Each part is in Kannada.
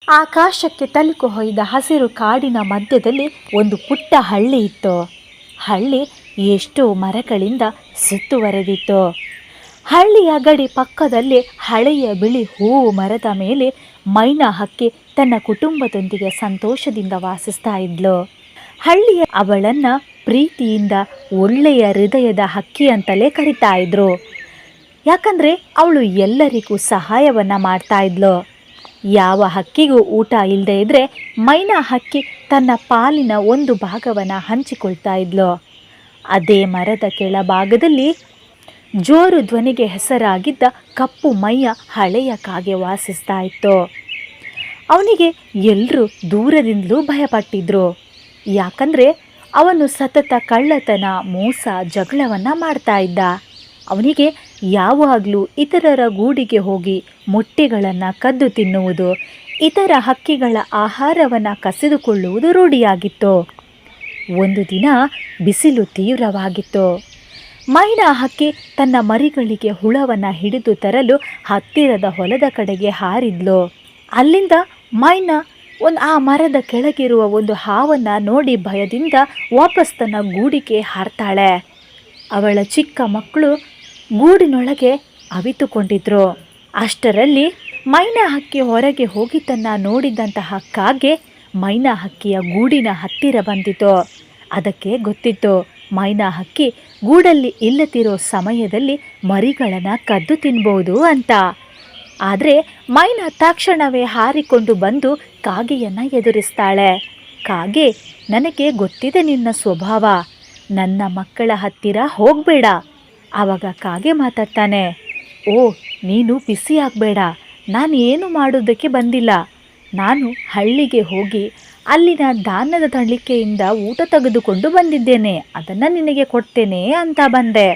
ಆಕಾಶಕ್ಕೆ ತಲುಕು ಹೊಯ್ದ ಹಸಿರು ಕಾಡಿನ ಮಧ್ಯದಲ್ಲಿ ಒಂದು ಪುಟ್ಟ ಹಳ್ಳಿ ಇತ್ತು. ಹಳ್ಳಿ ಎಷ್ಟೋ ಮರಗಳಿಂದ ಸುತ್ತುವರೆದಿತ್ತು. ಹಳ್ಳಿಯ ಗಡಿ ಪಕ್ಕದಲ್ಲಿ ಹಳೆಯ ಬಿಳಿ ಹೂವು ಮರದ ಮೇಲೆ ಮೈನಾ ಹಕ್ಕಿ ತನ್ನ ಕುಟುಂಬದೊಂದಿಗೆ ಸಂತೋಷದಿಂದ ವಾಸಿಸ್ತಾ ಇದ್ಲು. ಹಳ್ಳಿಯ ಅವಳನ್ನ ಪ್ರೀತಿಯಿಂದ ಒಳ್ಳೆಯ ಹೃದಯದ ಹಕ್ಕಿ ಅಂತಲೇ ಕರಿತಾ ಇದ್ರು. ಯಾಕಂದ್ರೆ ಅವಳು ಎಲ್ಲರಿಗೂ ಸಹಾಯವನ್ನ ಮಾಡ್ತಾ ಇದ್ಲು. ಯಾವ ಹಕ್ಕಿಗೂ ಊಟ ಇಲ್ಲದೆ ಇದ್ರೆ ಮೈನಾ ಹಕ್ಕಿ ತನ್ನ ಪಾಲಿನ ಒಂದು ಭಾಗವನ್ನು ಹಂಚಿಕೊಳ್ತಾ ಇದ್ಲು. ಅದೇ ಮರದ ಕೆಳಭಾಗದಲ್ಲಿ ಜೋರು ಧ್ವನಿಗೆ ಹೆಸರಾಗಿದ್ದ ಕಪ್ಪು ಮೈಯ ಹಳೆಯ ಕಾಗೆ ವಾಸಿಸ್ತಾ ಇತ್ತು. ಅವನಿಗೆ ಎಲ್ಲರೂ ದೂರದಿಂದಲೂ ಭಯಪಟ್ಟಿದ್ರು. ಯಾಕಂದರೆ ಅವನು ಸತತ ಕಳ್ಳತನ, ಮೋಸ, ಜಗಳವನ್ನು ಮಾಡ್ತಾ ಇದ್ದ. ಅವನಿಗೆ ಯಾವಾಗಲೂ ಇತರರ ಗೂಡಿಗೆ ಹೋಗಿ ಮೊಟ್ಟೆಗಳನ್ನು ಕದ್ದು ತಿನ್ನುವುದು, ಇತರ ಹಕ್ಕಿಗಳ ಆಹಾರವನ್ನು ಕಸಿದುಕೊಳ್ಳುವುದು ರೂಢಿಯಾಗಿತ್ತು. ಒಂದು ದಿನ ಬಿಸಿಲು ತೀವ್ರವಾಗಿತ್ತು. ಮೈನಾ ಹಕ್ಕಿ ತನ್ನ ಮರಿಗಳಿಗೆ ಹುಳವನ್ನು ಹಿಡಿದು ತರಲು ಹತ್ತಿರದ ಹೊಲದ ಕಡೆಗೆ ಹಾರಿದ್ಲು. ಅಲ್ಲಿಂದ ಮೈನಾ ಆ ಮರದ ಕೆಳಗಿರುವ ಒಂದು ಹಾವನ್ನು ನೋಡಿ ಭಯದಿಂದ ವಾಪಸ್ ತನ್ನ ಗೂಡಿಗೆ ಹಾರ್ತಾಳೆ. ಅವಳ ಚಿಕ್ಕ ಮಕ್ಕಳು ಗೂಡಿನೊಳಗೆ ಅವಿತುಕೊಂಡಿದ್ರು. ಅಷ್ಟರಲ್ಲಿ ಮೈನಾ ಹಕ್ಕಿ ಹೊರಗೆ ಹೋಗಿದ್ದನ್ನು ನೋಡಿದಂತಹ ಕಾಗೆ ಮೈನಾ ಹಕ್ಕಿಯ ಗೂಡಿನ ಹತ್ತಿರ ಬಂದಿತು. ಅದಕ್ಕೆ ಗೊತ್ತಿತ್ತು ಮೈನಾ ಹಕ್ಕಿ ಗೂಡಲ್ಲಿ ಇಲ್ಲದಿರೋ ಸಮಯದಲ್ಲಿ ಮರಿಗಳನ್ನು ಕದ್ದು ತಿನ್ಬೋದು ಅಂತ. ಆದರೆ ಮೈನಾ ತಕ್ಷಣವೇ ಹಾರಿಕೊಂಡು ಬಂದು ಕಾಗೆಯನ್ನು ಎದುರಿಸ್ತಾಳೆ. ಕಾಗೆ, ನನಗೆ ಗೊತ್ತಿದೆ ನಿನ್ನ ಸ್ವಭಾವ, ನನ್ನ ಮಕ್ಕಳ ಹತ್ತಿರ ಹೋಗಬೇಡ. ಆವಾಗ ಕಾಗೆ ಮಾತಾಡ್ತಾನೆ, ಓ, ನೀನು ಬಿಸಿ ಆಗಬೇಡ, ನಾನು ಏನು ಮಾಡೋದಕ್ಕೆ ಬಂದಿಲ್ಲ. ನಾನು ಹಳ್ಳಿಗೆ ಹೋಗಿ ಅಲ್ಲಿನ ಧಾನ್ಯದ ತಳಿಕೆಯಿಂದ ಊಟ ತೆಗೆದುಕೊಂಡು ಬಂದಿದ್ದೇನೆ, ಅದನ್ನು ನಿನಗೆ ಕೊಡ್ತೇನೆ ಅಂತ ಬಂದೆ.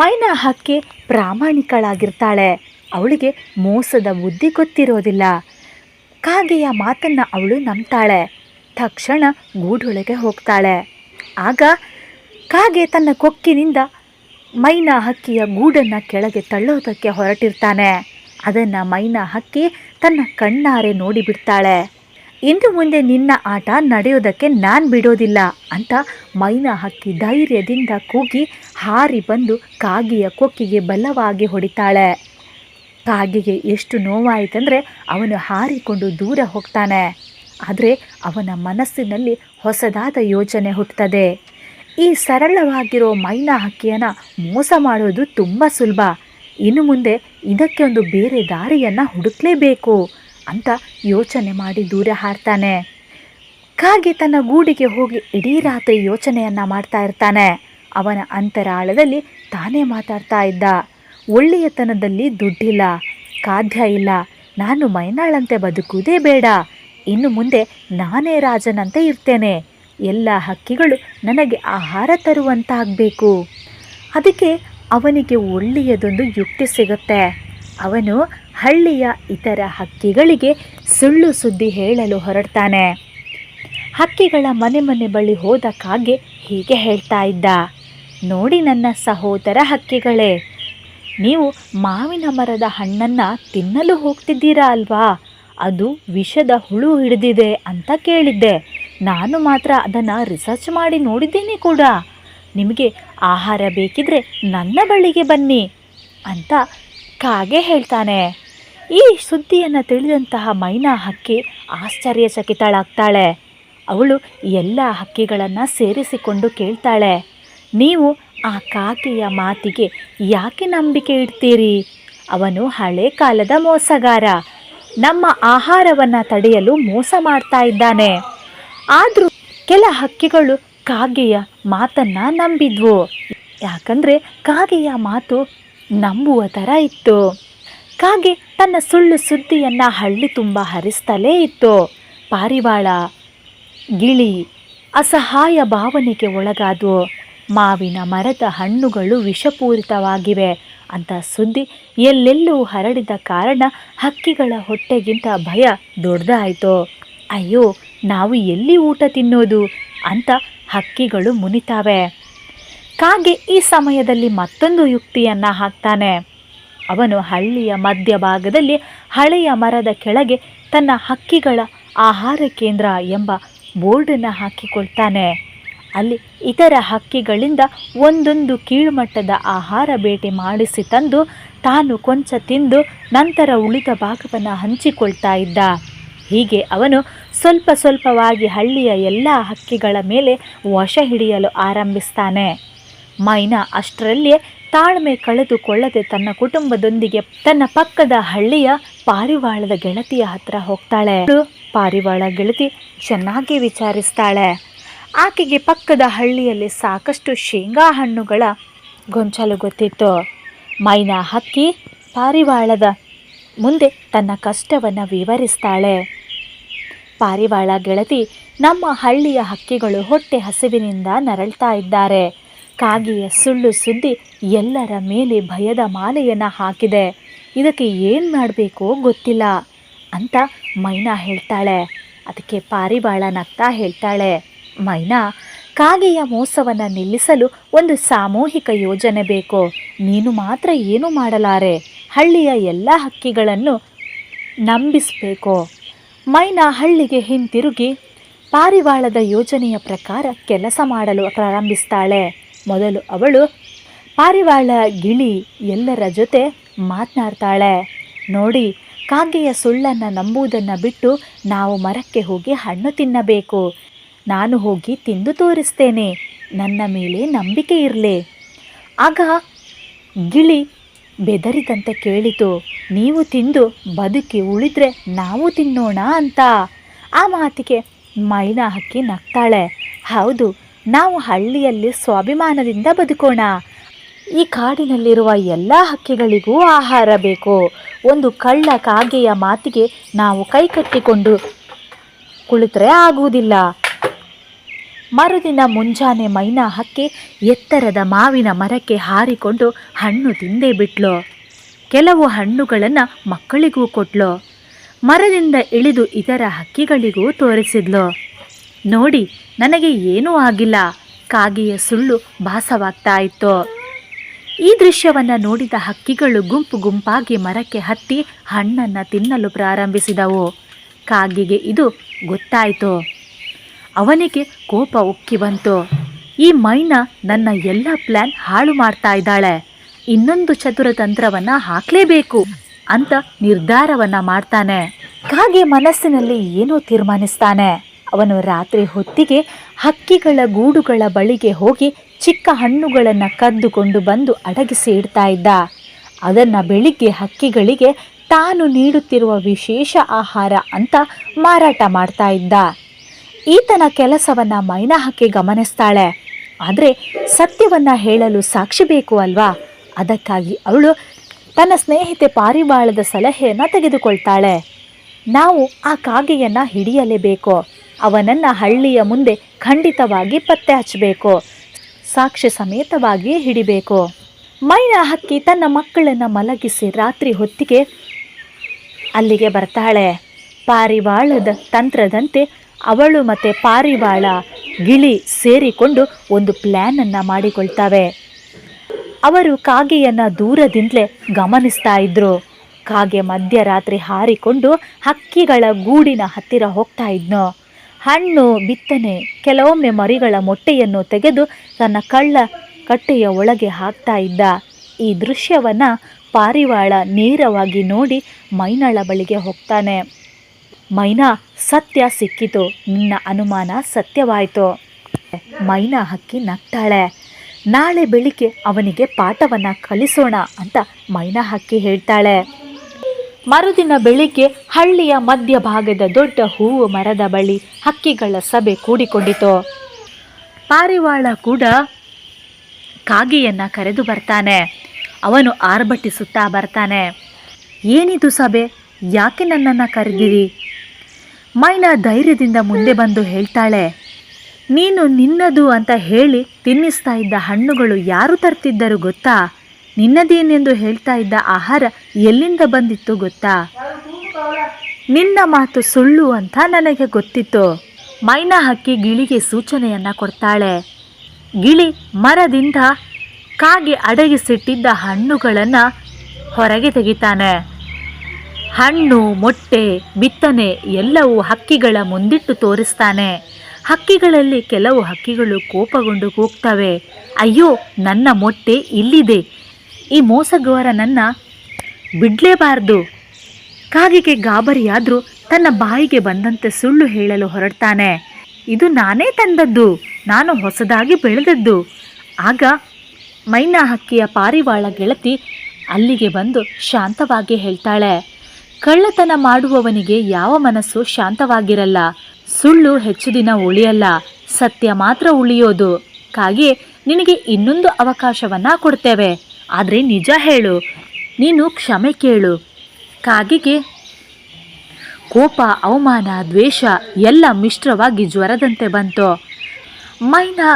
ಮೈನಾ ಹಕ್ಕಿ ಪ್ರಾಮಾಣಿಕಳಾಗಿರ್ತಾಳೆ. ಅವಳಿಗೆ ಮೋಸದ ಬುದ್ಧಿ ಗೊತ್ತಿರೋದಿಲ್ಲ. ಕಾಗೆಯ ಮಾತನ್ನು ಅವಳು ನಂಬ್ತಾಳೆ. ತಕ್ಷಣ ಗೂಡೊಳಗೆ ಹೋಗ್ತಾಳೆ. ಆಗ ಕಾಗೆ ತನ್ನ ಕೊಕ್ಕಿನಿಂದ ಮೈನಾ ಹಕ್ಕಿಯ ಗೂಡನ್ನು ಕೆಳಗೆ ತಳ್ಳೋದಕ್ಕೆ ಹೊರಟಿರ್ತಾನೆ. ಅದನ್ನು ಮೈನಾ ಹಕ್ಕಿ ತನ್ನ ಕಣ್ಣಾರೆ ನೋಡಿಬಿಡ್ತಾಳೆ. ಇನ್ನು ಮುಂದೆ ನಿನ್ನ ಆಟ ನಡೆಯೋದಕ್ಕೆ ನಾನು ಬಿಡೋದಿಲ್ಲ ಅಂತ ಮೈನಾ ಹಕ್ಕಿ ಧೈರ್ಯದಿಂದ ಕೂಗಿ ಹಾರಿ ಬಂದು ಕಾಗೆಯ ಕೊಕ್ಕಿಗೆ ಬಲವಾಗಿ ಹೊಡಿತಾಳೆ. ಕಾಗೆಗೆ ಎಷ್ಟು ನೋವಾಯಿತಂದರೆ ಅವನು ಹಾರಿಕೊಂಡು ದೂರ ಹೋಗ್ತಾನೆ. ಆದರೆ ಅವನ ಮನಸ್ಸಿನಲ್ಲಿ ಹೊಸದಾದ ಯೋಚನೆ ಹುಟ್ಟುತ್ತದೆ. ಈ ಸರಳವಾಗಿರೋ ಮೈನಾ ಹಕ್ಕಿಯನ್ನು ಮೋಸ ಮಾಡೋದು ತುಂಬ ಸುಲಭ. ಇನ್ನು ಮುಂದೆ ಇದಕ್ಕೆ ಒಂದು ಬೇರೆ ದಾರಿಯನ್ನು ಹುಡುಕಲೇಬೇಕು ಅಂತ ಯೋಚನೆ ಮಾಡಿ ದೂರ ಹಾರ್ತಾನೆ. ಕಾಗೆ ತನ್ನ ಗೂಡಿಗೆ ಹೋಗಿ ಇಡೀ ರಾತ್ರಿ ಯೋಚನೆಯನ್ನು ಮಾಡ್ತಾ ಇರ್ತಾನೆ. ಅವನ ಅಂತರಾಳದಲ್ಲಿ ತಾನೇ ಮಾತಾಡ್ತಾ ಇದ್ದ, ಒಳ್ಳೆಯತನದಲ್ಲಿ ದುಡ್ಡಿಲ್ಲ, ಖಾದ್ಯ ಇಲ್ಲ, ನಾನು ಮೈನಾಳಂತೆ ಬದುಕುವುದೇ ಬೇಡ. ಇನ್ನು ಮುಂದೆ ನಾನೇ ರಾಜನಂತೆ ಇರ್ತೇನೆ. ಎಲ್ಲ ಹಕ್ಕಿಗಳು ನನಗೆ ಆಹಾರ ತರುವಂತಾಗಬೇಕು. ಅದಕ್ಕೆ ಅವನಿಗೆ ಒಳ್ಳೆಯದೊಂದು ಯುಕ್ತಿ ಸಿಗುತ್ತೆ. ಅವನು ಹಳ್ಳಿಯ ಇತರ ಹಕ್ಕಿಗಳಿಗೆ ಸುಳ್ಳು ಸುದ್ದಿ ಹೇಳಲು ಹೊರಡ್ತಾನೆ. ಹಕ್ಕಿಗಳ ಮನೆ ಬಳಿ ಹೋದ ಕಾಗೆ ಹೀಗೆ ಹೇಳ್ತಾ ಇದ್ದ, ನೋಡಿ ನನ್ನ ಸಹೋದರ ಹಕ್ಕಿಗಳೇ, ನೀವು ಮಾವಿನ ಮರದ ಹಣ್ಣನ್ನು ತಿನ್ನಲು ಹೋಗ್ತಿದ್ದೀರಾ ಅಲ್ವಾ? ಅದು ವಿಷದ ಹುಳು ಹಿಡಿದಿದೆ ಅಂತ ಕೇಳಿದ್ದೆ. ನಾನು ಮಾತ್ರ ಅದನ್ನು ರಿಸರ್ಚ್ ಮಾಡಿ ನೋಡಿದ್ದೇನೆ ಕೂಡ. ನಿಮಗೆ ಆಹಾರ ಬೇಕಿದ್ರೆ ನನ್ನ ಬಳಿಗೆ ಬನ್ನಿ ಅಂತ ಕಾಗೆ ಹೇಳ್ತಾನೆ. ಈ ಸುದ್ದಿಯನ್ನು ತಿಳಿದಂತಹ ಮೈನಾ ಹಕ್ಕಿ ಆಶ್ಚರ್ಯಚಕಿತಳಾಗ್ತಾಳೆ. ಅವಳು ಎಲ್ಲ ಹಕ್ಕಿಗಳನ್ನು ಸೇರಿಸಿಕೊಂಡು ಕೇಳ್ತಾಳೆ, ನೀವು ಆ ಕಾಗೆಯ ಮಾತಿಗೆ ಯಾಕೆ ನಂಬಿಕೆ ಇಡ್ತೀರಿ? ಅವನು ಹಳೆ ಕಾಲದ ಮೋಸಗಾರ. ನಮ್ಮ ಆಹಾರವನ್ನು ತಡೆಯಲು ಮೋಸ ಮಾಡ್ತಾ ಇದ್ದಾನೆ. ಆದರೂ ಕೆಲ ಹಕ್ಕಿಗಳು ಕಾಗೆಯ ಮಾತನ್ನು ನಂಬಿದ್ವು. ಯಾಕಂದರೆ ಕಾಗೆಯ ಮಾತು ನಂಬುವ ಥರ ಇತ್ತು. ಕಾಗೆ ತನ್ನ ಸುಳ್ಳು ಸುದ್ದಿಯನ್ನು ಹಳ್ಳಿ ತುಂಬ ಹರಿಸ್ತಲೇ ಇತ್ತು. ಪಾರಿವಾಳ, ಗಿಳಿ ಅಸಹಾಯ ಭಾವನೆಗೆ ಒಳಗಾದವು. ಮಾವಿನ ಮರದ ಹಣ್ಣುಗಳು ವಿಷಪೂರಿತವಾಗಿವೆ ಅಂತ ಸುದ್ದಿ ಎಲ್ಲೆಲ್ಲೂ ಹರಡಿದ ಕಾರಣ ಹಕ್ಕಿಗಳ ಹೊಟ್ಟೆಗಿಂತ ಭಯ ದೊಡ್ಡದಾಯಿತು. ಅಯ್ಯೋ, ನಾವು ಎಲ್ಲಿ ಊಟ ತಿನ್ನೋದು ಅಂತ ಹಕ್ಕಿಗಳು ಮುನಿತಾವೆ. ಕಾಗೆ ಈ ಸಮಯದಲ್ಲಿ ಮತ್ತೊಂದು ಯುಕ್ತಿಯನ್ನು ಹಾಕ್ತಾನೆ. ಅವನು ಹಳ್ಳಿಯ ಮಧ್ಯಭಾಗದಲ್ಲಿ ಹಳೆಯ ಮರದ ಕೆಳಗೆ ತನ್ನ ಹಕ್ಕಿಗಳ ಆಹಾರ ಕೇಂದ್ರ ಎಂಬ ಬೋರ್ಡನ್ನು ಹಾಕಿಕೊಳ್ತಾನೆ. ಅಲ್ಲಿ ಇತರ ಹಕ್ಕಿಗಳಿಂದ ಒಂದೊಂದು ಕೀಳುಮಟ್ಟದ ಆಹಾರ ಬೇಟೆ ಮಾಡಿಸಿ ತಂದು ತಾನು ಕೊಂಚ ತಿಂದು ನಂತರ ಉಳಿದ ಭಾಗವನ್ನು ಹಂಚಿಕೊಳ್ತಾ ಇದ್ದ. ಹೀಗೆ ಅವನು ಸ್ವಲ್ಪ ಸ್ವಲ್ಪವಾಗಿ ಹಳ್ಳಿಯ ಎಲ್ಲ ಹಕ್ಕಿಗಳ ಮೇಲೆ ವಶ ಹಿಡಿಯಲು ಆರಂಭಿಸ್ತಾನೆ. ಮೈನಾ ಅಷ್ಟರಲ್ಲಿಯೇ ತಾಳ್ಮೆ ಕಳೆದುಕೊಳ್ಳದೆ ತನ್ನ ಕುಟುಂಬದೊಂದಿಗೆ ತನ್ನ ಪಕ್ಕದ ಹಳ್ಳಿಯ ಪಾರಿವಾಳದ ಗೆಳತಿಯ ಹತ್ರ ಹೋಗ್ತಾಳೆ. ಪಾರಿವಾಳ ಗೆಳತಿ ಚೆನ್ನಾಗಿ ವಿಚಾರಿಸ್ತಾಳೆ. ಆಕೆಗೆ ಪಕ್ಕದ ಹಳ್ಳಿಯಲ್ಲಿ ಸಾಕಷ್ಟು ಶೇಂಗಾ ಹಣ್ಣುಗಳ ಗೊಂಚಲು ಗೊತ್ತಿತ್ತು. ಮೈನಾ ಹಕ್ಕಿ ಪಾರಿವಾಳದ ಮುಂದೆ ತನ್ನ ಕಷ್ಟವನ್ನು ವಿವರಿಸ್ತಾಳೆ. ಪಾರಿವಾಳ ಗೆಳತಿ, ನಮ್ಮ ಹಳ್ಳಿಯ ಹಕ್ಕಿಗಳು ಹೊಟ್ಟೆ ಹಸಿವಿನಿಂದ ನರಳ್ತಾ ಇದ್ದಾರೆ. ಕಾಗೆಯ ಸುಳ್ಳು ಸುದ್ದಿ ಎಲ್ಲರ ಮೇಲೆ ಭಯದ ಮಾಲೆಯನ್ನು ಹಾಕಿದೆ. ಇದಕ್ಕೆ ಏನು ಮಾಡಬೇಕೋ ಗೊತ್ತಿಲ್ಲ ಅಂತ ಮೈನಾ ಹೇಳ್ತಾಳೆ. ಅದಕ್ಕೆ ಪಾರಿವಾಳ ನಗ್ತಾ ಹೇಳ್ತಾಳೆ, ಮೈನಾ, ಕಾಗೆಯ ಮೋಸವನ್ನು ನಿಲ್ಲಿಸಲು ಒಂದು ಸಾಮೂಹಿಕ ಯೋಜನೆ ಬೇಕು. ನೀನು ಮಾತ್ರ ಏನು ಮಾಡಲಾರೆ. ಹಳ್ಳಿಯ ಎಲ್ಲ ಹಕ್ಕಿಗಳನ್ನು ನಂಬಿಸಬೇಕು. ಮೈನಾ ಹಳ್ಳಿಗೆ ಹಿಂತಿರುಗಿ ಪಾರಿವಾಳದ ಯೋಜನೆಯ ಪ್ರಕಾರ ಕೆಲಸ ಮಾಡಲು ಪ್ರಾರಂಭಿಸ್ತಾಳೆ. ಮೊದಲು ಅವಳು ಪಾರಿವಾಳ ಗಿಳಿ ಎಲ್ಲರ ಜೊತೆ ಮಾತನಾಡ್ತಾಳೆ. ನೋಡಿ, ಕಾಗೆಯ ಸುಳ್ಳನ್ನು ನಂಬುವುದನ್ನು ಬಿಟ್ಟು ನಾವು ಮರಕ್ಕೆ ಹೋಗಿ ಹಣ್ಣು ತಿನ್ನಬೇಕು. ನಾನು ಹೋಗಿ ತಿಂದು ತೋರಿಸ್ತೇನೆ. ನನ್ನ ಮೇಲೆ ನಂಬಿಕೆ ಇರಲಿ. ಆಗ ಗಿಳಿ ಬೆದರಿದಂತೆ ಕೇಳಿತು, ನೀವು ತಿಂದು ಬದುಕಿ ಉಳಿದ್ರೆ ನಾವು ತಿನ್ನೋಣ ಅಂತ. ಆ ಮಾತಿಗೆ ಮೈನಾ ಹಕ್ಕಿ ನಗ್ತಾಳೆ. ಹೌದು, ನಾವು ಹಳ್ಳಿಯಲ್ಲಿ ಸ್ವಾಭಿಮಾನದಿಂದ ಬದುಕೋಣ. ಈ ಕಾಡಿನಲ್ಲಿರುವ ಎಲ್ಲ ಹಕ್ಕಿಗಳಿಗೂ ಆಹಾರ ಬೇಕು. ಒಂದು ಕಳ್ಳ ಕಾಗೆಯ ಮಾತಿಗೆ ನಾವು ಕೈಕಟ್ಟಿಕೊಂಡು ಕುಳಿತರೆ ಆಗುವುದಿಲ್ಲ. ಮರುದಿನ ಮುಂಜಾನೆ ಮೈನಾ ಹಕ್ಕಿ ಎತ್ತರದ ಮಾವಿನ ಮರಕ್ಕೆ ಹಾರಿಕೊಂಡು ಹಣ್ಣು ತಿಂದೇ ಬಿಟ್ಲು. ಕೆಲವು ಹಣ್ಣುಗಳನ್ನು ಮಕ್ಕಳಿಗೂ ಕೊಟ್ಲು. ಮರದಿಂದ ಇಳಿದು ಇತರ ಹಕ್ಕಿಗಳಿಗೂ ತೋರಿಸಿದ್ಲು. ನೋಡಿ, ನನಗೆ ಏನೂ ಆಗಿಲ್ಲ. ಕಾಗೆಯ ಸುಳ್ಳು ಭಾಸವಾಗ್ತಾ ಇತ್ತು. ಈ ದೃಶ್ಯವನ್ನು ನೋಡಿದ ಹಕ್ಕಿಗಳು ಗುಂಪು ಗುಂಪಾಗಿ ಮರಕ್ಕೆ ಹತ್ತಿ ಹಣ್ಣನ್ನು ತಿನ್ನಲು ಪ್ರಾರಂಭಿಸಿದವು. ಕಾಗೆಗೆ ಇದು ಗೊತ್ತಾಯಿತು. ಅವನಿಗೆ ಕೋಪ ಉಕ್ಕಿ ಬಂತು. ಈ ಮೈನಾ ನನ್ನ ಎಲ್ಲ ಪ್ಲ್ಯಾನ್ ಹಾಳು ಮಾಡ್ತಾ ಇದ್ದಾಳೆ. ಇನ್ನೊಂದು ಚತುರ ತಂತ್ರವನ್ನು ಹಾಕಲೇಬೇಕು ಅಂತ ನಿರ್ಧಾರವನ್ನು ಮಾಡ್ತಾನೆ. ಕಾಗೆ ಮನಸ್ಸಿನಲ್ಲಿ ಏನೋ ತೀರ್ಮಾನಿಸ್ತಾನೆ. ಅವನು ರಾತ್ರಿ ಹೊತ್ತಿಗೆ ಹಕ್ಕಿಗಳ ಗೂಡುಗಳ ಬಳಿಗೆ ಹೋಗಿ ಚಿಕ್ಕ ಹಣ್ಣುಗಳನ್ನು ಕದ್ದುಕೊಂಡು ಬಂದು ಅಡಗಿಸಿ ಇಡ್ತಾ ಇದ್ದ. ಅದನ್ನು ಬೆಳಿಗ್ಗೆ ಹಕ್ಕಿಗಳಿಗೆ ತಾನು ನೀಡುತ್ತಿರುವ ವಿಶೇಷ ಆಹಾರ ಅಂತ ಮಾರಾಟ ಮಾಡ್ತಾ ಇದ್ದ. ಈತನ ಕೆಲಸವನ್ನು ಮೈನಾ ಹಕ್ಕಿ ಗಮನಿಸ್ತಾಳೆ. ಆದರೆ ಸತ್ಯವನ್ನು ಹೇಳಲು ಸಾಕ್ಷಿ ಬೇಕು ಅಲ್ವಾ? ಅದಕ್ಕಾಗಿ ಅವಳು ತನ್ನ ಸ್ನೇಹಿತೆ ಪಾರಿವಾಳದ ಸಲಹೆಯನ್ನು ತೆಗೆದುಕೊಳ್ತಾಳೆ. ನಾವು ಆ ಕಾಗೆಯನ್ನು ಹಿಡಿಯಲೇಬೇಕು. ಅವನನ್ನು ಹಳ್ಳಿಯ ಮುಂದೆ ಖಂಡಿತವಾಗಿ ಪತ್ತೆ ಹಚ್ಚಬೇಕು. ಸಾಕ್ಷ್ಯ ಸಮೇತವಾಗಿ ಹಿಡಿಬೇಕು. ಮೈನಾ ಹಕ್ಕಿ ತನ್ನ ಮಕ್ಕಳನ್ನು ಮಲಗಿಸಿ ರಾತ್ರಿ ಹೊತ್ತಿಗೆ ಅಲ್ಲಿಗೆ ಬರ್ತಾಳೆ. ಪಾರಿವಾಳದ ತಂತ್ರದಂತೆ ಅವಳು ಮತ್ತು ಪಾರಿವಾಳ ಗಿಳಿ ಸೇರಿಕೊಂಡು ಒಂದು ಪ್ಲ್ಯಾನನ್ನು ಮಾಡಿಕೊಳ್ತವೆ. ಅವರು ಕಾಗೆಯನ್ನು ದೂರದಿಂದಲೇ ಗಮನಿಸ್ತಾ ಇದ್ರು. ಕಾಗೆ ಮಧ್ಯರಾತ್ರಿ ಹಾರಿಕೊಂಡು ಹಕ್ಕಿಗಳ ಗೂಡಿನ ಹತ್ತಿರ ಹೋಗ್ತಾ ಇದ್ನು. ಹಣ್ಣು, ಬಿತ್ತನೆ, ಕೆಲವೊಮ್ಮೆ ಮರಿಗಳ ಮೊಟ್ಟೆಯನ್ನು ತೆಗೆದು ತನ್ನ ಕಳ್ಳ ಕಟ್ಟೆಯ ಒಳಗೆ ಹಾಕ್ತಾ ಇದ್ದ. ಈ ದೃಶ್ಯವನ್ನು ಪಾರಿವಾಳ ನೇರವಾಗಿ ನೋಡಿ ಮೈನಾಳ ಬಳಿಗೆ ಹೋಗ್ತಾನೆ. ಮೈನಾ, ಸತ್ಯ ಸಿಕ್ಕಿತು. ನಿನ್ನ ಅನುಮಾನ ಸತ್ಯವಾಯಿತು. ಮೈನಾ ಹಕ್ಕಿ ನಗ್ತಾಳೆ. ನಾಳೆ ಬೆಳಿಗ್ಗೆ ಅವನಿಗೆ ಪಾಠವನ್ನು ಕಲಿಸೋಣ ಅಂತ ಮೈನಾ ಹಕ್ಕಿ ಹೇಳ್ತಾಳೆ. ಮರುದಿನ ಬೆಳಿಗ್ಗೆ ಹಳ್ಳಿಯ ಮಧ್ಯಭಾಗದ ದೊಡ್ಡ ಹೂವು ಮರದ ಬಳಿ ಹಕ್ಕಿಗಳ ಸಭೆ ಕೂಡಿಕೊಂಡಿತು. ಪಾರಿವಾಳ ಕೂಡ ಕಾಗೆಯನ್ನು ಕರೆದು ಬರ್ತಾನೆ. ಅವನು ಆರ್ಭಟಿಸುತ್ತಾ ಬರ್ತಾನೆ. ಏನಿದು ಸಭೆ? ಯಾಕೆ ನನ್ನನ್ನು ಕರೆದಿರಿ? ಮೈನಾ ಧೈರ್ಯದಿಂದ ಮುಂದೆ ಬಂದು ಹೇಳ್ತಾಳೆ, ನೀನು ನಿನ್ನದು ಅಂತ ಹೇಳಿ ತಿನ್ನಿಸ್ತಾ ಇದ್ದ ಹಣ್ಣುಗಳು ಯಾರು ತರ್ತಿದ್ದರು ಗೊತ್ತಾ? ನಿನ್ನದೇನೆಂದು ಹೇಳ್ತಾ ಇದ್ದ ಆಹಾರ ಎಲ್ಲಿಂದ ಬಂದಿತ್ತು ಗೊತ್ತಾ? ನಿನ್ನ ಮಾತು ಸುಳ್ಳು ಅಂತ ನನಗೆ ಗೊತ್ತಿತ್ತು. ಮೈನಾ ಹಕ್ಕಿ ಗಿಳಿಗೆ ಸೂಚನೆಯನ್ನು ಕೊಡ್ತಾಳೆ. ಗಿಳಿ ಮರದಿಂದ ಕಾಗೆ ಅಡಗಿಸಿಟ್ಟಿದ್ದ ಹಣ್ಣುಗಳನ್ನು ಹೊರಗೆ ತೆಗಿತಾನೆ. ಹಣ್ಣು, ಮೊಟ್ಟೆ, ಬಿತ್ತನೆ ಎಲ್ಲವೂ ಹಕ್ಕಿಗಳ ಮುಂದಿಟ್ಟು ತೋರಿಸ್ತಾನೆ. ಹಕ್ಕಿಗಳಲ್ಲಿ ಕೆಲವು ಹಕ್ಕಿಗಳು ಕೋಪಗೊಂಡು ಕೂಗ್ತವೆ, ಅಯ್ಯೋ, ನನ್ನ ಮೊಟ್ಟೆ ಇಲ್ಲಿದೆ, ಈ ಮೋಸಗಾರನನ್ನು ಬಿಡಲೇಬಾರ್ದು. ಕಾಗೆಗೆ ಗಾಬರಿಯಾದರೂ ತನ್ನ ಬಾಯಿಗೆ ಬಂದಂತೆ ಸುಳ್ಳು ಹೇಳಲು ಹೊರಡ್ತಾನೆ. ಇದು ನಾನೇ ತಂದದ್ದು, ನಾನು ಹೊಸದಾಗಿ ಬೆಳೆದದ್ದು. ಆಗ ಮೈನಾ ಹಕ್ಕಿಯ ಪಾರಿವಾಳ ಗೆಳತಿ ಅಲ್ಲಿಗೆ ಬಂದು ಶಾಂತವಾಗಿ ಹೇಳ್ತಾಳೆ, ಕಳ್ಳತನ ಮಾಡುವವನಿಗೆ ಯಾವ ಮನಸ್ಸು ಶಾಂತವಾಗಿರಲ್ಲ. ಸುಳ್ಳು ಹೆಚ್ಚು ದಿನ ಉಳಿಯಲ್ಲ, ಸತ್ಯ ಮಾತ್ರ ಉಳಿಯೋದು. ಕಾಗೆ, ನಿನಗೆ ಇನ್ನೊಂದು ಅವಕಾಶವನ್ನು ಕೊಡ್ತೇವೆ, ಆದರೆ ನಿಜ ಹೇಳು, ನೀನು ಕ್ಷಮೆ ಕೇಳು. ಕಾಗೆಗೆ ಕೋಪ, ಅವಮಾನ, ದ್ವೇಷ ಎಲ್ಲ ಮಿಶ್ರವಾಗಿ ಜ್ವರದಂತೆ ಬಂತು. ಮೈನಾ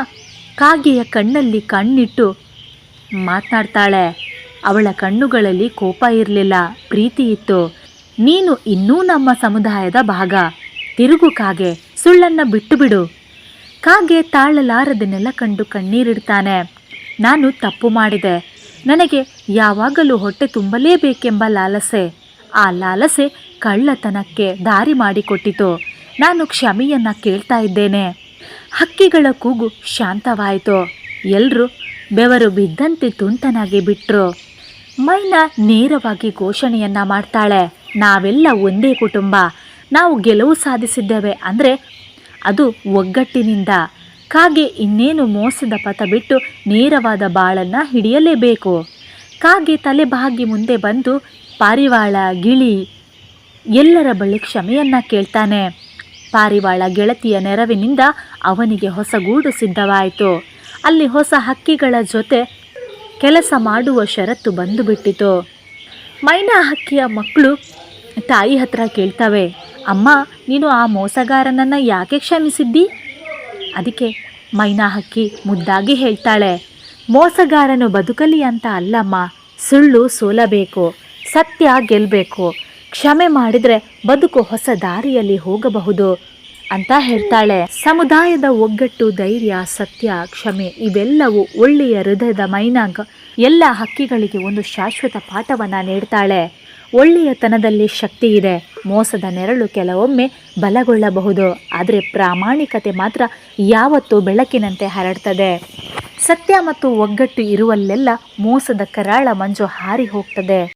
ಕಾಗೆಯ ಕಣ್ಣಲ್ಲಿ ಕಣ್ಣಿಟ್ಟು ಮಾತನಾಡ್ತಾಳೆ. ಅವಳ ಕಣ್ಣುಗಳಲ್ಲಿ ಕೋಪ ಇರಲಿಲ್ಲ, ಪ್ರೀತಿ ಇತ್ತು. ನೀನು ಇನ್ನೂ ನಮ್ಮ ಸಮುದಾಯದ ಭಾಗ, ತಿರುಗು ಕಾಗೆ, ಸುಳ್ಳನ್ನು ಬಿಟ್ಟು ಬಿಡು. ಕಾಗೆ ತಾಳಲಾರದನ್ನೆಲ್ಲ ಕಂಡು ಕಣ್ಣೀರಿಡ್ತಾನೆ. ನಾನು ತಪ್ಪು ಮಾಡಿದೆ, ನನಗೆ ಯಾವಾಗಲೂ ಹೊಟ್ಟೆ ತುಂಬಲೇಬೇಕೆಂಬ ಲಾಲಸೆ, ಆ ಲಾಲಸೆ ಕಳ್ಳತನಕ್ಕೆ ದಾರಿ ಮಾಡಿಕೊಟ್ಟಿತು. ನಾನು ಕ್ಷಮೆಯನ್ನು ಕೇಳ್ತಾ ಇದ್ದೇನೆ. ಹಕ್ಕಿಗಳ ಕೂಗು ಶಾಂತವಾಯಿತು. ಎಲ್ಲರೂ ಬೆವರು ಬಿದ್ದಂತೆ ತುಂಟನಾಗಿ ಬಿಟ್ಟರು. ಮೈನಾ ನೇರವಾಗಿ ಘೋಷಣೆಯನ್ನು ಮಾಡ್ತಾಳೆ, ನಾವೆಲ್ಲ ಒಂದೇ ಕುಟುಂಬ, ನಾವು ಗೆಲುವು ಸಾಧಿಸಿದ್ದೇವೆ ಅಂದರೆ ಅದು ಒಗ್ಗಟ್ಟಿನಿಂದ. ಕಾಗೆ ಇನ್ನೇನು ಮೋಸದ ಪಥ ಬಿಟ್ಟು ನೇರವಾದ ಬಾಳನ್ನು ಹಿಡಿಯಲೇಬೇಕು. ಕಾಗೆ ತಲೆಬಾಗಿ ಮುಂದೆ ಬಂದು ಪಾರಿವಾಳ, ಗಿಳಿ ಎಲ್ಲರ ಬಳಿ ಕ್ಷಮೆಯನ್ನು ಕೇಳ್ತಾನೆ. ಪಾರಿವಾಳ ಗೆಳತಿಯ ನೆರವಿನಿಂದ ಅವನಿಗೆ ಹೊಸ ಗೂಡು ಸಿದ್ಧವಾಯಿತು. ಅಲ್ಲಿ ಹೊಸ ಹಕ್ಕಿಗಳ ಜೊತೆ ಕೆಲಸ ಮಾಡುವ ಷರತ್ತು ಬಂದು ಬಿಟ್ಟಿತು. ಮೈನಾ ಹಕ್ಕಿಯ ಮಕ್ಕಳು ತಾಯಿ ಹತ್ರ ಕೇಳ್ತವೆ, ಅಮ್ಮ, ನೀನು ಆ ಮೋಸಗಾರನನ್ನು ಯಾಕೆ ಕ್ಷಮಿಸಿದ್ದಿ? ಅದಕ್ಕೆ ಮೈನಾ ಹಕ್ಕಿ ಮುದ್ದಾಗಿ ಹೇಳ್ತಾಳೆ, ಮೋಸಗಾರನು ಬದುಕಲಿ ಅಂತ ಅಲ್ಲಮ್ಮ, ಸುಳ್ಳು ಸೋಲಬೇಕು, ಸತ್ಯ ಗೆಲ್ಲಬೇಕು. ಕ್ಷಮೆ ಮಾಡಿದರೆ ಬದುಕು ಹೊಸ ದಾರಿಯಲ್ಲಿ ಹೋಗಬಹುದು ಅಂತ ಹೇಳ್ತಾಳೆ. ಸಮುದಾಯದ ಒಗ್ಗಟ್ಟು, ಧೈರ್ಯ, ಸತ್ಯ, ಕ್ಷಮೆ ಇವೆಲ್ಲವೂ ಒಳ್ಳೆಯ ಹೃದಯದ ಮೈನಾಗ ಎಲ್ಲ ಹಕ್ಕಿಗಳಿಗೆ ಒಂದು ಶಾಶ್ವತ ಪಾಠವನ್ನು ನೀಡ್ತಾಳೆ. ಒಳ್ಳೆಯತನದಲ್ಲಿ ಶಕ್ತಿ ಇದೆ. ಮೋಸದ ನೆರಳು ಕೆಲವೊಮ್ಮೆ ಬಲಗೊಳ್ಳಬಹುದು, ಆದರೆ ಪ್ರಾಮಾಣಿಕತೆ ಮಾತ್ರ ಯಾವತ್ತೂ ಬೆಳಕಿನಂತೆ ಹರಡ್ತದೆ. ಸತ್ಯ ಮತ್ತು ಒಗ್ಗಟ್ಟು ಇರುವಲ್ಲೆಲ್ಲ ಮೋಸದ ಕರಾಳ ಮಂಜು ಹಾರಿ ಹೋಗ್ತದೆ.